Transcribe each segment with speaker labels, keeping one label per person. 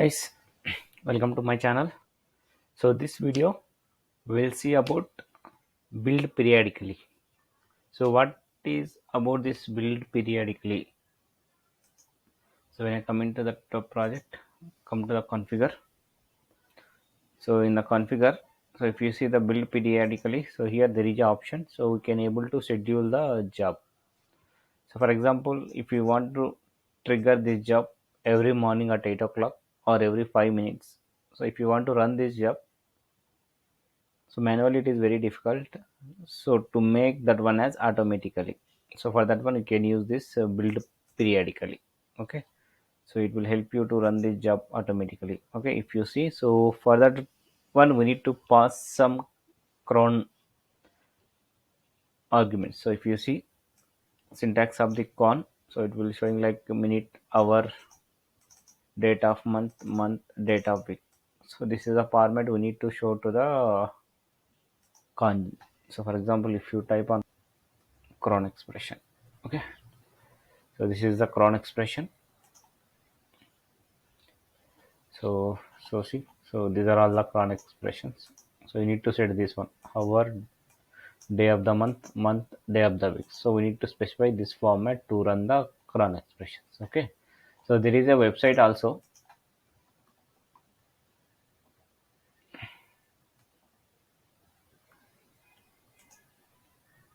Speaker 1: Guys, welcome to my channel. So this video we'll see about build periodically. So what is about this build periodically? So when I come into the top project, come to the configure. So in the configure, so if you see the build periodically, so here there is an option, so we can able to schedule the job. So for example, if you want to trigger this job every morning at 8 o'clock or every 5 minutes, so if you want to run this job, so manually it is very difficult, so to make that one as automatically, so for that one you can use this build periodically. Okay, so it will help you to run this job automatically. Okay, if you see, so for that one we need to pass some cron arguments. So if you see syntax of the con, so it will showing like minute, hour, date of month, date of week. So this is a format we need to show to the con. So for example, if you type on cron expression, okay, so this is the cron expression. So see, so these are all the cron expressions. So you need to set this one hour, day of the month, day of the week. So we need to specify this format to run the cron expressions. Okay, so there is a website also.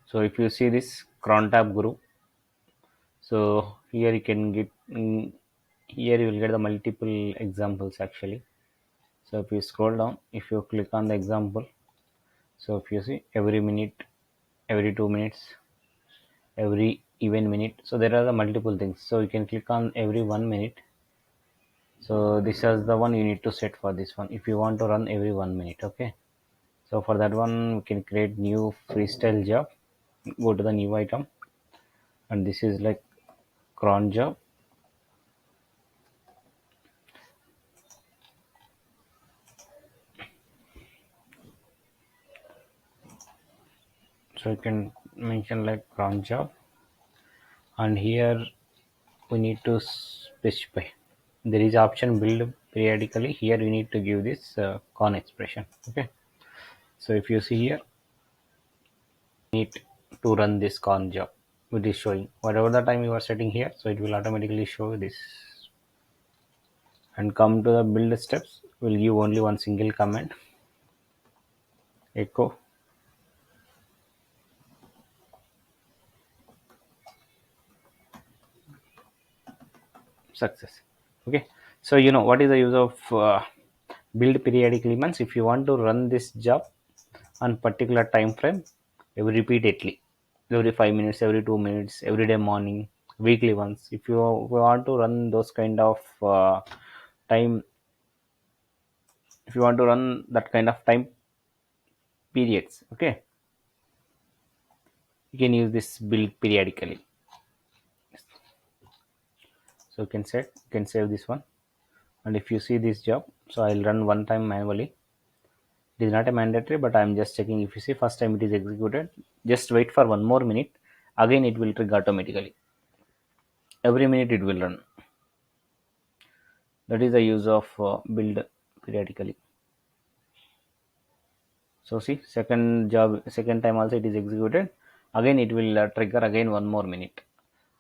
Speaker 1: So if you see this cron tab group, so here you can get here you will get the multiple examples actually. So if you scroll down, if you click on the example, so if you see every minute, every 2 minutes, every even minute, so there are the multiple things, so you can click on every 1 minute. So this is the one you need to set for this one if you want to run every 1 minute. Okay, so for that one we can create new freestyle job, go to the new item, and this is like cron job. So you can mention like cron job, and here we need to specify, there is option build periodically, here you need to give this con expression. Okay, so if you see here, need to run this con job, which is showing whatever the time you are setting here, so it will automatically show this. And come to the build steps, will give only one single command, echo success. Okay, so you know what is the use of build periodically means, if you want to run this job on particular time frame repeatedly, every 5 minutes, every 2 minutes, every day morning, weekly once, if you want to run those kind of time, if you want to run that kind of time periods, okay, you can use this build periodically. So you can save this one, and if you see this job, so I'll run one time manually. It is not a mandatory, but I'm just checking. If you see first time it is executed, just wait for 1 more minute, again it will trigger automatically, every minute it will run. That is the use of build periodically. So see, second job, second time also it is executed, again it will trigger again 1 more minute.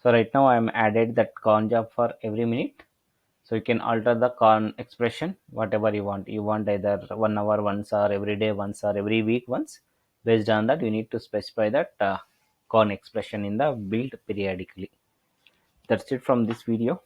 Speaker 1: So right now I am added that con job for every minute. So you can alter the con expression whatever you want. You want either 1 hour once, or every day once, or every week once. Based on that, you need to specify that con expression in the build periodically. That's it from this video.